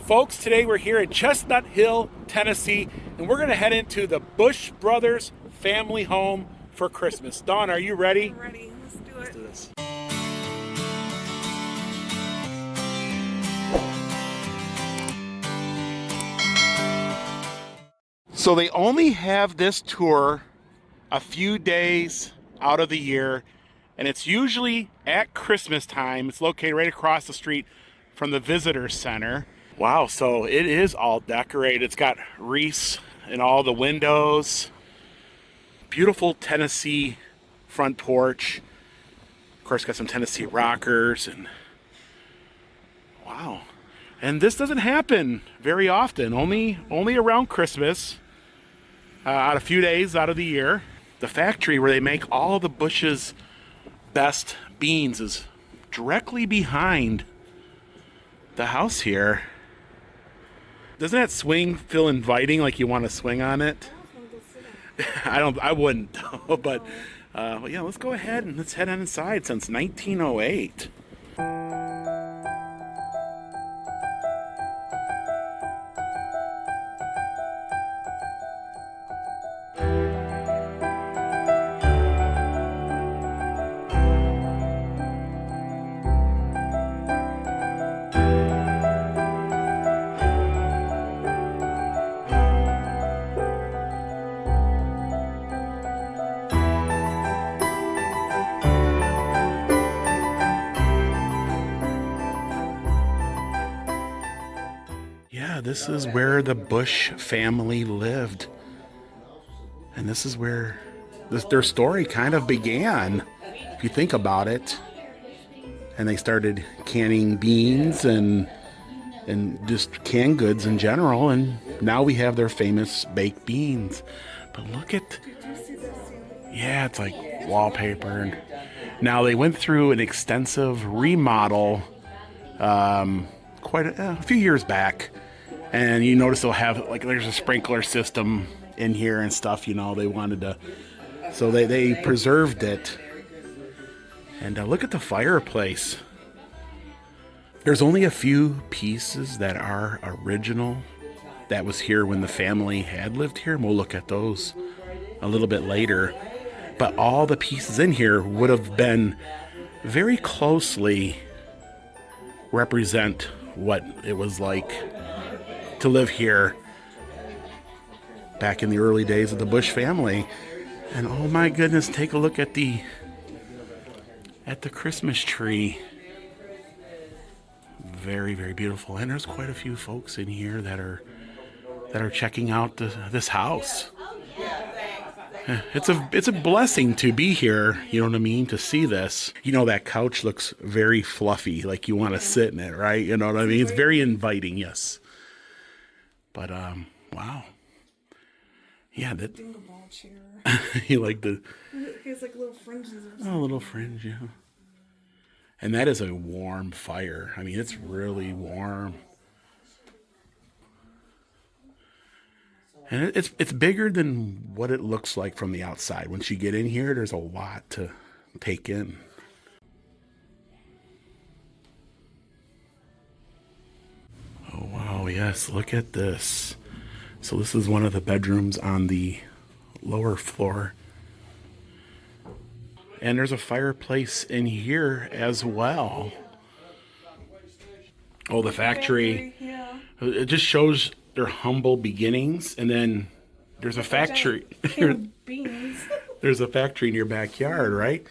Folks, today we're here in Chestnut Hill, Tennessee, and we're going to head into the Bush Brothers family home for Christmas. Dawn, are you ready? I'm ready. Let's do it. Let's do this. So they only have this tour a few days out of the year, and it's usually at Christmas time. It's located right across the street from the visitor center. Wow, so it is all decorated. It's got wreaths in all the windows. Beautiful Tennessee front porch. Of course, got some Tennessee rockers, and wow. And this doesn't happen very often, only around Christmas, out a few days out of the year. The factory where they make all the Bush's best beans is directly behind the house here. Doesn't that swing feel inviting, like you want to swing on it? I wouldn't, but yeah, let's go ahead and let's head on inside since 1908. Yeah, this is where the Bush family lived. And this is where their story kind of began, if you think about it. And they started canning beans and just canned goods in general. And now we have their famous baked beans. But look at, yeah, it's like wallpaper. Now they went through an extensive remodel quite a few years back. And you notice they'll have, like, there's a sprinkler system in here and stuff, you know, they wanted to, so they preserved it. And look at the fireplace. There's only a few pieces that are original that was here when the family had lived here, and we'll look at those a little bit later. But all the pieces in here would have been very closely represent what it was like to live here back in the early days of the Bush family. And oh my goodness, take a look at the Christmas tree. Very, very beautiful. And there's quite a few folks in here that are checking out this house. It's a blessing to be here, you know what I mean, to see this. You know, that couch looks very fluffy, like you want to sit in it, right? You know what I mean? It's very inviting, yes. But wow. Yeah, that Dingle ball chair. you like the It has like little fringes or something. oh, little fringe, yeah. And that is a warm fire. I mean, it's really warm. And it's bigger than what it looks like from the outside. Once you get in here, there's a lot to take in. Oh, wow, yes, look at this. So this is one of the bedrooms on the lower floor. And there's a fireplace in here as well. Oh, the factory. Yeah. It just shows their humble beginnings, and then there's a factory. Canned beans. There's a factory in your backyard, right?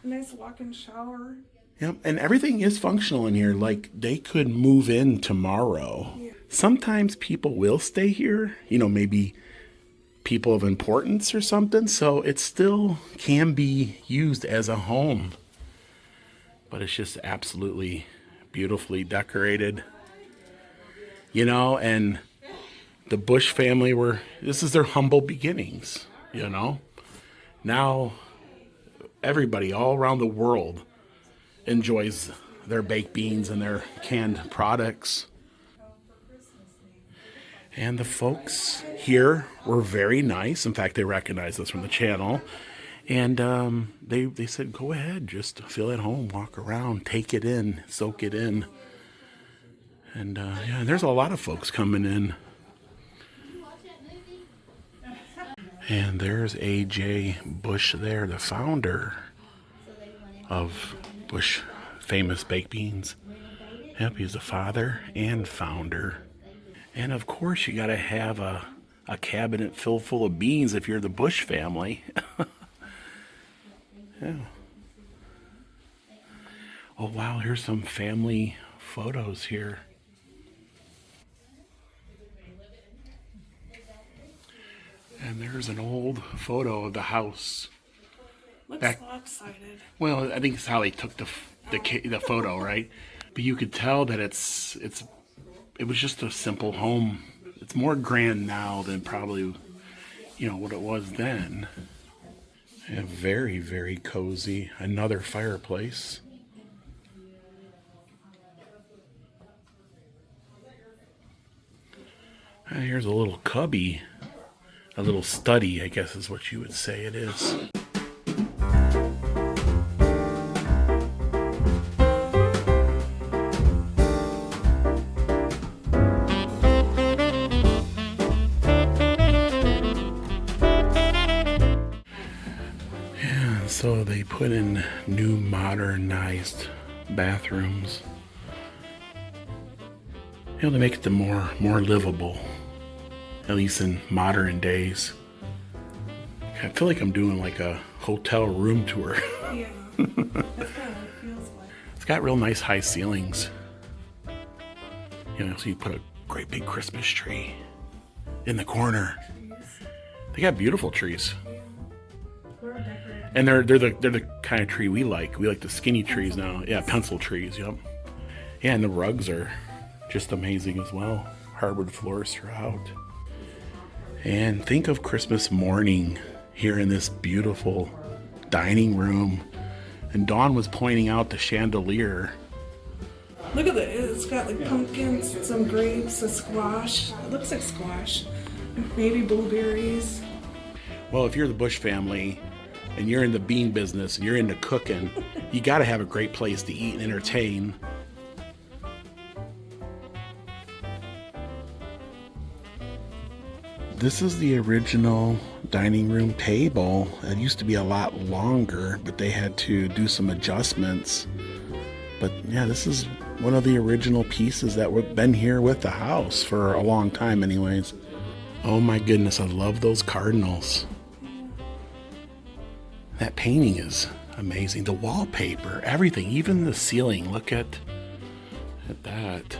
Nice walk-in shower. Yep, and everything is functional in here. Like, they could move in tomorrow. Yeah. Sometimes people will stay here, you know, maybe people of importance or something, so it still can be used as a home. But it's just absolutely beautifully decorated. You know, and the Bush family this is their humble beginnings, you know. Now, everybody all around the world enjoys their baked beans and their canned products. And the folks here were very nice. In fact, they recognized us from the channel. And they said, go ahead, just feel at home, walk around, take it in, soak it in. And yeah, there's a lot of folks coming in. And there's A.J. Bush there, the founder of Bush Famous Baked Beans. Yep, he's the father and founder. And of course, you got to have a cabinet filled full of beans if you're the Bush family. Yeah. Oh, wow, here's some family photos here. And there's an old photo of the house. Looks lopsided. Well, I think it's how they took the photo, right? But you could tell that it was just a simple home. It's more grand now than probably, what it was then. And very, very cozy. Another fireplace. And here's a little cubby. A little study, I guess is what you would say it is. Yeah, so they put in new modernized bathrooms. To make it more livable. At least in modern days. I feel like I'm doing like a hotel room tour. Yeah, that's kind of what it feels like. It's got real nice high ceilings. So you put a great big Christmas tree in the corner. They got beautiful trees. Yeah. We're decorated. And they're the kind of tree we like. We like the skinny trees now. Yeah, pencil trees, yep. Yeah, and the rugs are just amazing as well. Hardwood floors throughout. And think of Christmas morning here in this beautiful dining room. And Dawn was pointing out the chandelier. Look at it. It's got like pumpkins, some grapes, a squash. It looks like squash. Maybe blueberries. Well, if you're the Bush family and you're in the bean business and you're into cooking, you got to have a great place to eat and entertain. This is the original dining room table. It used to be a lot longer, but they had to do some adjustments. But yeah, this is one of the original pieces that have been here with the house for a long time anyways. Oh my goodness, I love those cardinals. That painting is amazing. The wallpaper, everything, even the ceiling. Look at that.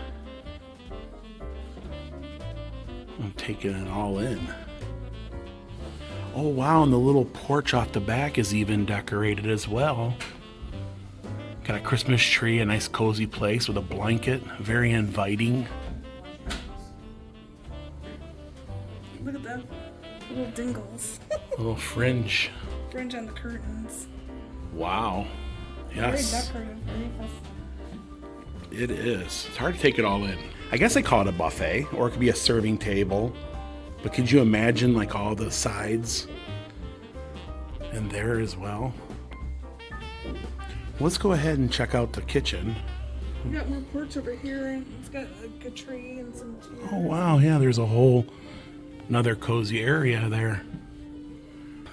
I'm taking it all in. Oh wow, and the little porch off the back is even decorated as well. Got a Christmas tree, a nice cozy place with a blanket, very inviting. Look at them little dingles. A little fringe. Fringe on the curtains. Wow. Yes. Very decorative, very festive. It is. It's hard to take it all in. I guess they call it a buffet, or it could be a serving table. But could you imagine like all the sides in there as well? Let's go ahead and check out the kitchen. We got more porch over here, and it's got like a tree and some chairs. Oh wow, yeah, there's a whole another cozy area there.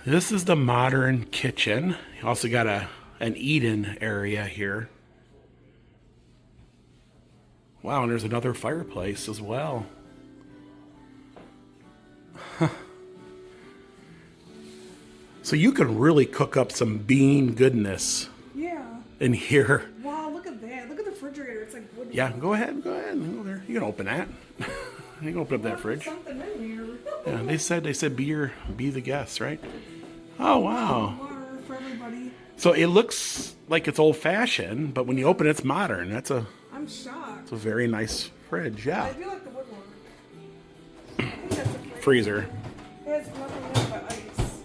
This is the modern kitchen. You also got an eat-in area here. Wow, and there's another fireplace as well. So you can really cook up some bean goodness Yeah. in here. Wow, look at that. Look at the refrigerator. It's like wood. Yeah, go ahead. Go there. You can open that. You can open up that fridge. Something in here. Yeah, they said be the guest, right? Oh wow. Water for everybody. So it looks like it's old fashioned, but when you open it, it's modern. I'm shocked. It's a very nice fridge, yeah. I do like the woodwork. I think that's a Freezer. It has nothing in it but ice.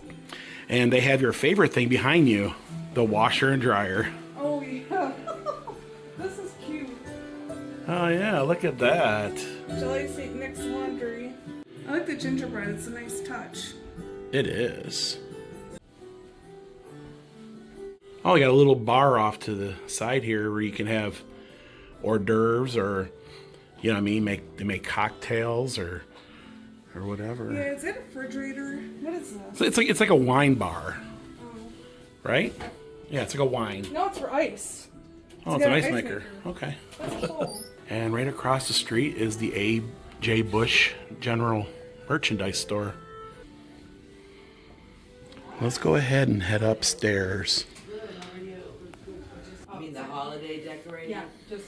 And they have your favorite thing behind you, the washer and dryer. Oh yeah. This is cute. Oh yeah, look at that. Jelly St. Nick's laundry. I like the gingerbread. It's a nice touch. It is. Oh, you got a little bar off to the side here where you can have hors d'oeuvres or, you know what I mean, they make cocktails or whatever. Yeah, is that a refrigerator? What is this? So it's like a wine bar, Oh. right? Yeah, it's like a wine. No, it's for ice. Oh, it's an ice maker. Okay. That's cool. And right across the street is the A.J. Bush General Merchandise Store. Let's go ahead and head upstairs. You mean the holiday decorating? Yeah, just.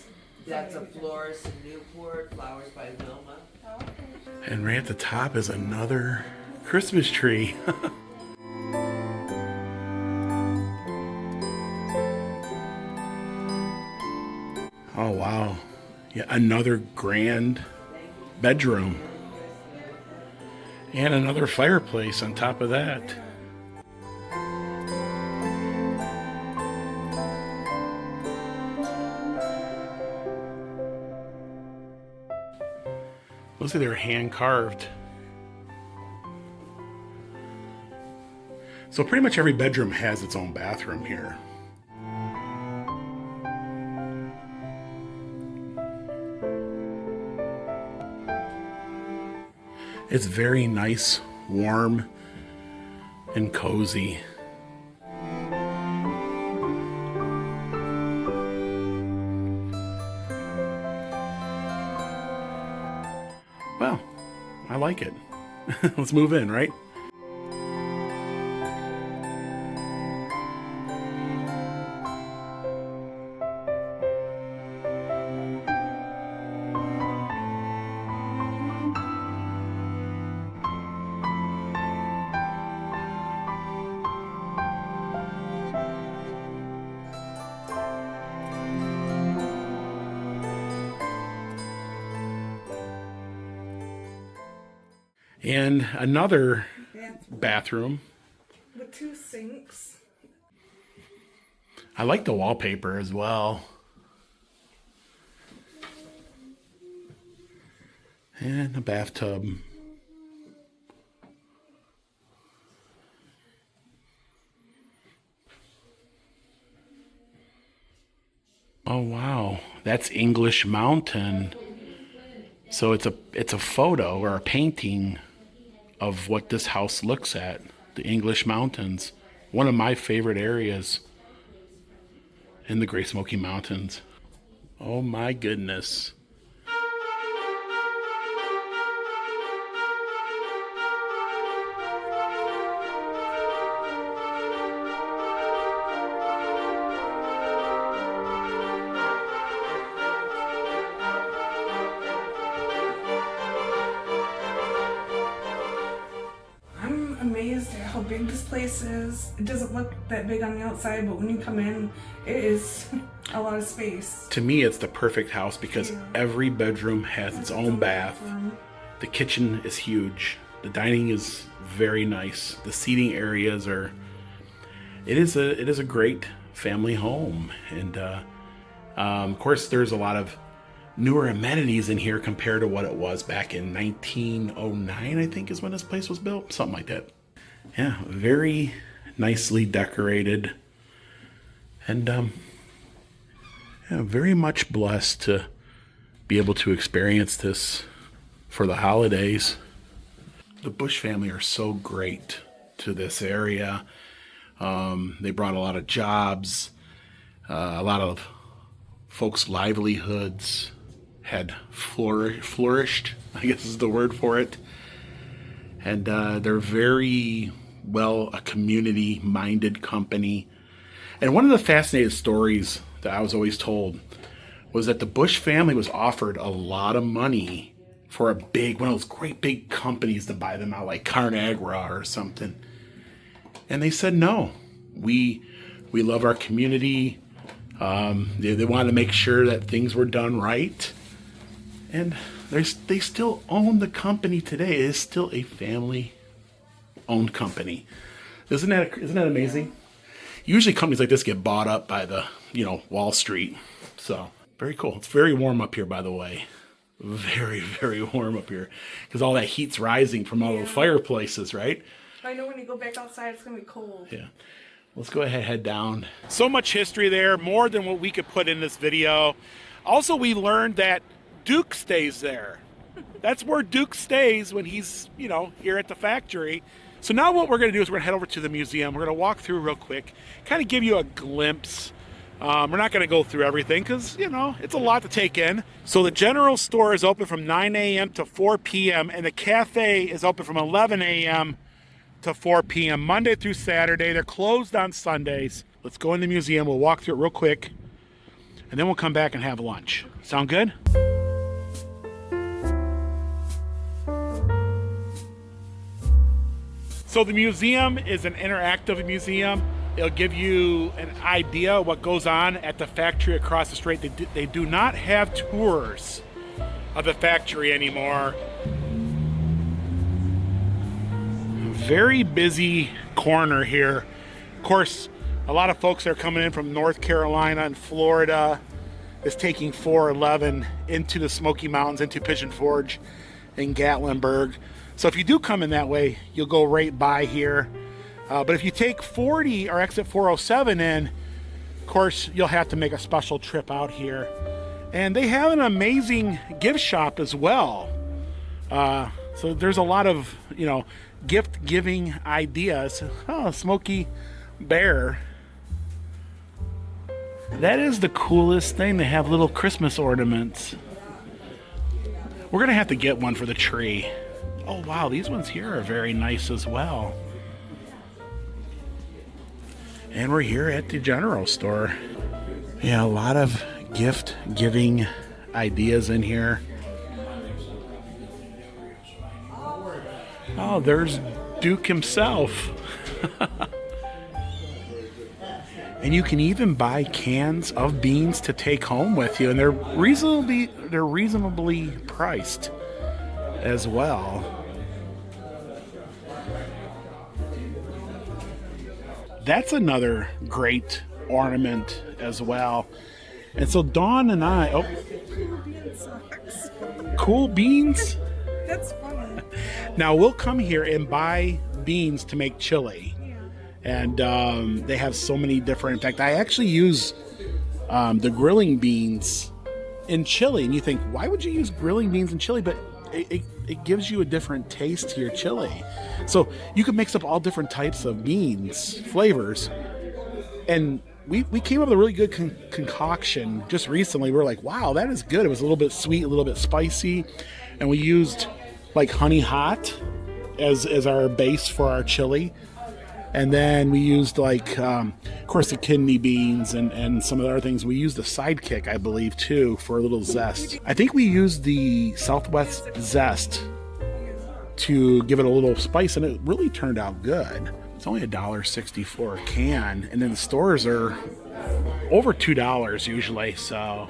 That's a florist in Newport, flowers by Wilma. And right at the top is another Christmas tree. Oh, wow. Yeah, another grand bedroom. And another fireplace on top of that. Looks like they're hand carved. So pretty much every bedroom has its own bathroom here. It's very nice, warm, and cozy. Well, I like it. Let's move in, right? And another bathroom with 2 sinks. I like the wallpaper as well. And a bathtub. Oh wow, that's English Mountain. So it's a photo or a painting of what this house looks at, the English Mountains. One of my favorite areas in the Great Smoky Mountains. Oh my goodness. I'm amazed at how big this place is. It doesn't look that big on the outside, but when you come in, it is a lot of space. To me, it's the perfect house because every bedroom has its own bath. The kitchen is huge. The dining is very nice. The seating areas are. It is a great family home, and of course, there's a lot of newer amenities in here compared to what it was back in 1909. I think is when this place was built, something like that. Yeah, very nicely decorated, and yeah, very much blessed to be able to experience this for the holidays. The Bush family are so great to this area. They brought a lot of jobs, a lot of folks' livelihoods had flourished, I guess is the word for it. And they're very well a community-minded company. And one of the fascinating stories that I was always told was that the Bush family was offered a lot of money for one of those great big companies to buy them out, like Carnagra or something. And they said, no, we love our community. They wanted to make sure that things were done right. And they still own the company today. It is still a family-owned company. Isn't that amazing? Usually companies like this get bought up by the, Wall Street. So, very cool. It's very warm up here, by the way. Very, very warm up here. Because all that heat's rising from all the fireplaces, right? I know when you go back outside, it's going to be cold. Yeah. Let's go ahead, head down. So much history there, more than what we could put in this video. Also, we learned that Duke stays there. That's where Duke stays when he's, you know, here at the factory. So now what we're going to do is we're going to head over to the museum. We're going to walk through real quick, kind of give you a glimpse. We're not going to go through everything because, you know, it's a lot to take in. So the general store is open from 9 a.m. to 4 p.m. and the cafe is open from 11 a.m. to 4 p.m. Monday through Saturday. They're closed on Sundays. Let's go in the museum. We'll walk through it real quick, and then we'll come back and have lunch. Sound good? So the museum is an interactive museum. It'll give you an idea of what goes on at the factory across the street. They do not have tours of the factory anymore. Very busy corner here. Of course, a lot of folks are coming in from North Carolina and Florida. It's taking 411 into the Smoky Mountains, into Pigeon Forge in Gatlinburg. So if you do come in that way, you'll go right by here. But if you take 40 or exit 407 in, of course, you'll have to make a special trip out here. And they have an amazing gift shop as well. So there's a lot of, you know, gift giving ideas. Oh, Smoky Bear. That is the coolest thing. They have little Christmas ornaments. We're going to have to get one for the tree. Oh, wow. These ones here are very nice as well. And we're here at the general store. Yeah, a lot of gift giving ideas in here. Oh, there's Duke himself. And you can even buy cans of beans to take home with you, and they're reasonably priced as well. That's another great ornament as well. And so Dawn and I, cool beans. That's funny. Now we'll come here and buy beans to make chili. And they have so many different. In fact, I actually use the grilling beans in chili. And you think, why would you use grilling beans in chili? But it gives you a different taste to your chili. So you can mix up all different types of beans, flavors. And we came up with a really good concoction just recently. We were like, wow, that is good. It was a little bit sweet, a little bit spicy. And we used like honey hot as our base for our chili. And then we used like, of course, the kidney beans and some of the other things. We used the Sidekick, I believe, too, for a little zest. I think we used the Southwest Zest to give it a little spice, and it really turned out good. It's only $1.64 a can, and then the stores are over $2 usually, so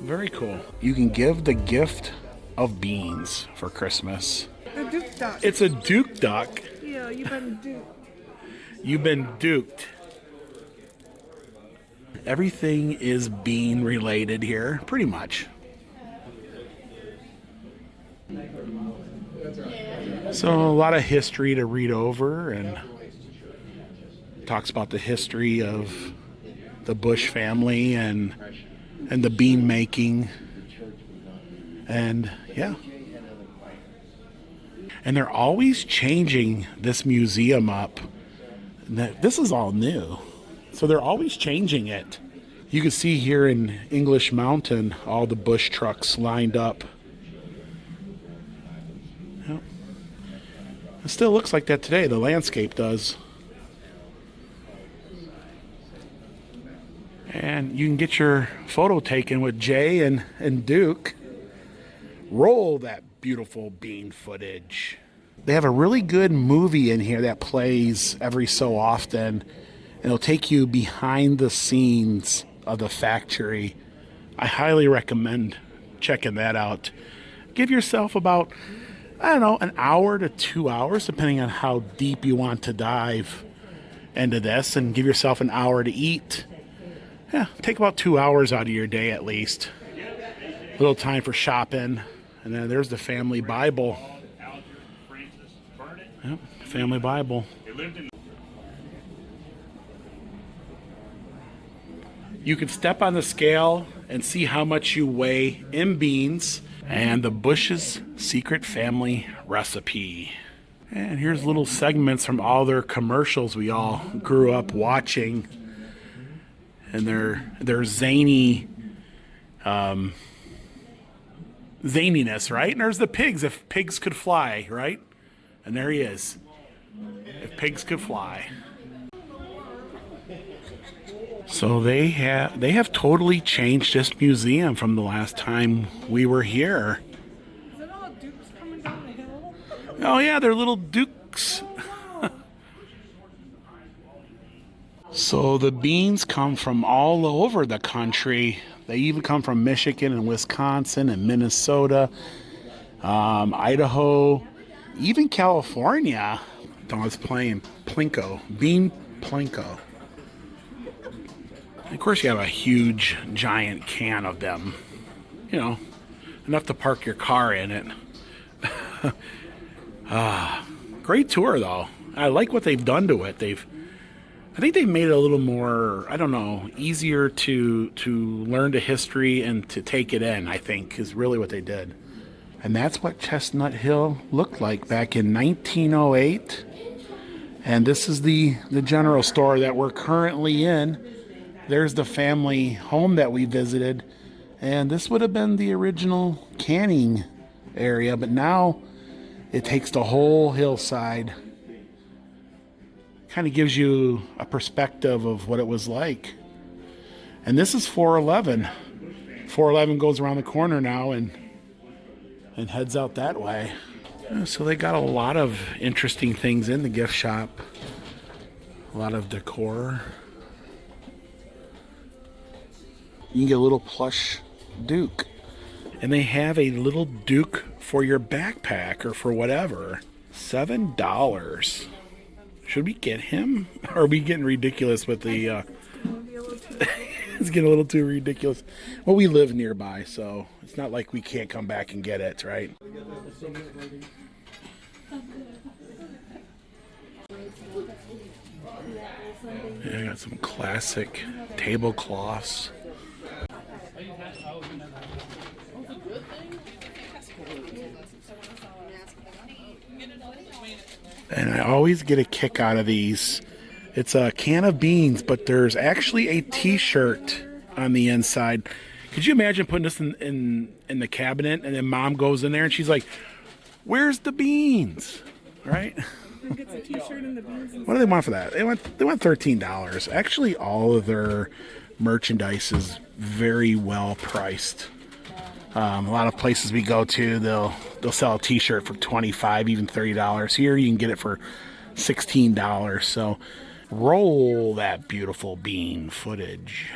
very cool. You can give the gift of beans for Christmas. A Duke duck. It's a Duke duck. Yeah, you've been duped. You've been duped. Everything is bean related here, pretty much. So a lot of history to read over, and talks about the history of the Bush family and the bean making. And yeah. And they're always changing this museum up. This is all new, so they're always changing it. You can see here in English Mountain all the Bush trucks lined up. Yep. It still looks like that today, the landscape does. And you can get your photo taken with Jay and Duke. Roll that beautiful bean footage. They have a really good movie in here that plays every so often. And it'll take you behind the scenes of the factory. I highly recommend checking that out. Give yourself about, I don't know, an hour to 2 hours, depending on how deep you want to dive into this. And give yourself an hour to eat. Yeah, take about 2 hours out of your day at least. A little time for shopping. And then there's the family Bible. Yep, family You can step on the scale and see how much you weigh in beans and the Bush's Secret Family Recipe. And here's little segments from all their commercials we all grew up watching. And their zany zaniness, right? And there's the pigs, if pigs could fly, right? And there he is. If pigs could fly. So they have totally changed this museum from the last time we were here. Is it all dukes coming down the hill? Oh yeah, they're little dukes. So the beans come from all over the country. They even come from Michigan and Wisconsin and Minnesota, Idaho, even California. Dawn's playing Plinko, bean Plinko. Of course, you have a huge, giant can of them. You know, enough to park your car in it. Great tour, though. I like what they've done to it. I think they've made it a little more, I don't know, easier to learn the history and to take it in, I think, is really what they did. And that's what Chestnut Hill looked like back in 1908. And this is the general store that we're currently in. There's the family home that we visited, and this would have been the original canning area, but now it takes the whole hillside. Kind of gives you a perspective of what it was like. And this is 411. 411 goes around the corner now and heads out that way. So they got a lot of interesting things in the gift shop. A lot of decor. You can get a little plush Duke. And they have a little Duke for your backpack or for whatever. $7. Should we get him? Or are we getting ridiculous with the... It's getting a little too ridiculous. Well, we live nearby, so it's not like we can't come back and get it, right? Yeah, I got some classic tablecloths. And I always get a kick out of these. It's a can of beans, but there's actually a t-shirt on the inside. Could you imagine putting this in the cabinet and then mom goes in there and she's like, "Where's the beans?" Right? Who gets a t-shirt and the beans? What do they want for that? They want $13. Actually, all of their merchandise is very well priced. A lot of places we go to, they'll sell a t-shirt for $25, even $30. Here you can get it for $16. So roll that beautiful bean footage.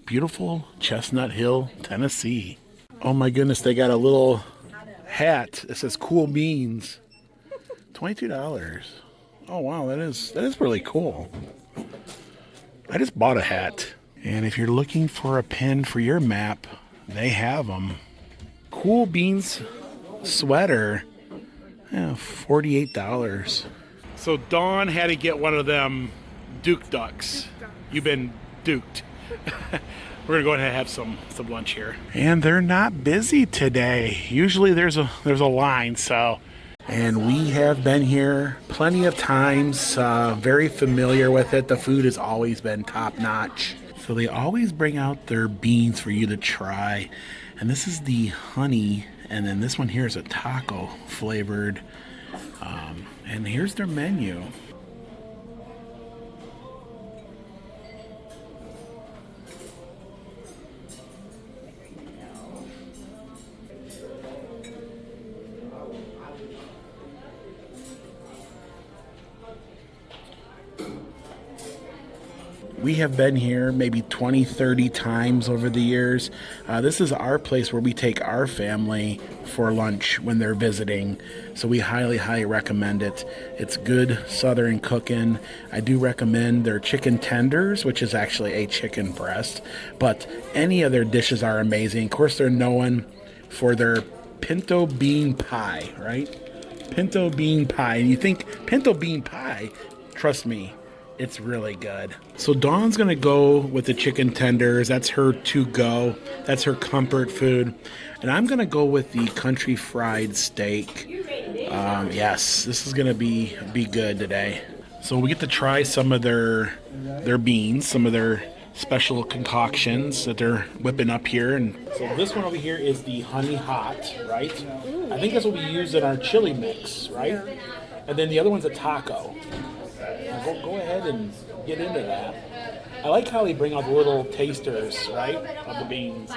Beautiful Chestnut Hill, Tennessee. Oh my goodness, they got a little hat that says "Cool Beans." $22. Oh wow, that is really cool. I just bought a hat. And if you're looking for a pin for your map, they have them. Cool Beans sweater, yeah, $48. So Dawn had to get one of them Duke Ducks. You've been duked. We're gonna go ahead and have some lunch here. And they're not busy today. Usually there's a line, so. And we have been here plenty of times, very familiar with it. The food has always been top notch. So they always bring out their beans for you to try. And this is the honey, and then this one here is a taco flavored. And here's their menu. We have been here maybe 20, 30 times over the years. This is our place where we take our family for lunch when they're visiting. So we highly, highly recommend it. It's good Southern cooking. I do recommend their chicken tenders, which is actually a chicken breast. But any of their dishes are amazing. Of course, they're known for their pinto bean pie, right? Pinto bean pie. And you think pinto bean pie, trust me, It's really good. So Dawn's gonna go with the chicken tenders. That's her to-go. That's her comfort food. And I'm gonna go with the country fried steak. Yes, this is gonna be good today. So we get to try some of their beans, some of their special concoctions that they're whipping up here. And so this one over here is the honey hot, right? I think that's what we use in our chili mix, right? Yeah. And then the other one's a taco. Go ahead and get into that. I like how they bring out the little tasters, right, of the beans.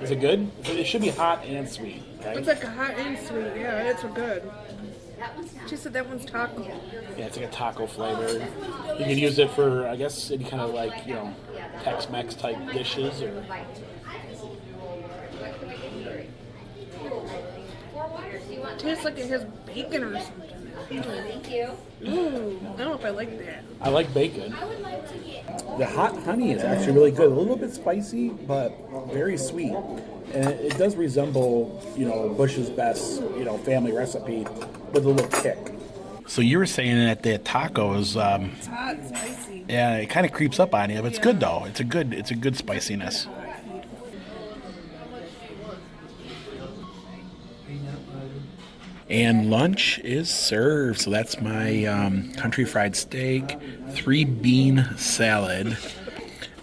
Is it good? It should be hot and sweet, right? It's like a hot and sweet. Yeah, it's good. She said that one's taco. Yeah, it's like a taco flavor. You can use it for, I guess, any kind of like, Tex-Mex type dishes or. It tastes like it has bacon or something. Thank you. Ooh, I don't know if I like that. I like bacon. The hot honey is actually really good. A little bit spicy, but very sweet. And it does resemble, Bush's Best, family recipe with a little kick. So you were saying that the taco is, It's hot and spicy. yeah, it kind of creeps up on you, but it's good though. It's a good spiciness. And lunch is served. So that's my country fried steak, 3-bean salad,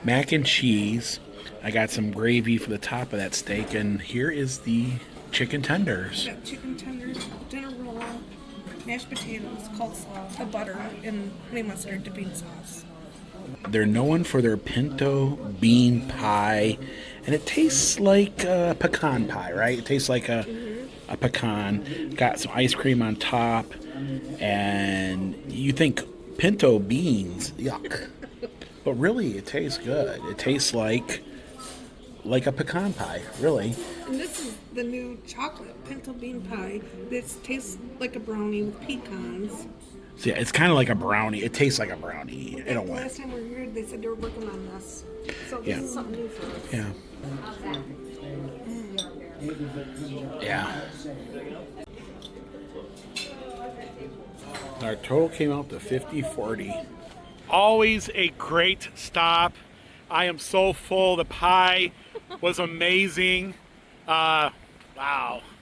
mac and cheese. I got some gravy for the top of that steak, and here is the chicken tenders. We got chicken tenders, dinner roll, mashed potatoes, coleslaw, a butter, and honey mustard dipping sauce. They're known for their pinto bean pie, and it tastes like a pecan pie, right? It tastes like a pecan. Got some ice cream on top, and you think pinto beans, yuck. But really, it tastes good. It tastes like a pecan pie, really. And this is the new chocolate pinto bean pie. This tastes like a brownie with pecans. So yeah, it's kind of like a brownie. It tastes like a brownie in a way. Last time we were here, they said they were working on this. So this is something new for us. Yeah. Yeah. Our total came out to $50.40. Always a great stop. I am so full. The pie was amazing. Wow.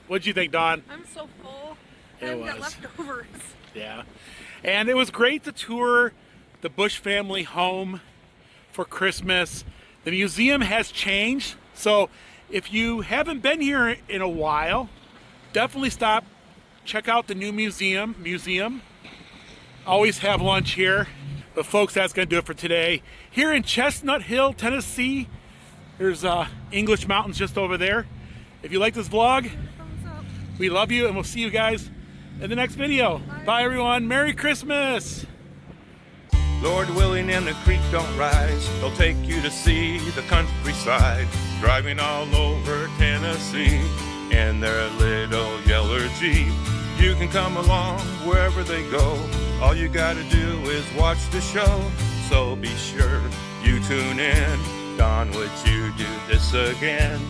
What'd you think, Dawn? I'm so full. It I've got was. leftovers. Yeah. And it was great to tour the Bush family home for Christmas. The museum has changed. So if you haven't been here in a while, definitely stop. Check out the new museum. Always have lunch here. But folks, that's going to do it for today. Here in Chestnut Hill, Tennessee, there's English Mountains just over there. If you like this vlog, we love you, and we'll see you guys in the next video. Bye everyone. Merry Christmas. Lord willing and the creek don't rise, they'll take you to see the countryside, driving all over Tennessee in their little yeller Jeep. You can come along wherever they go, all you gotta do is watch the show, so be sure you tune in. Don, would you do this again?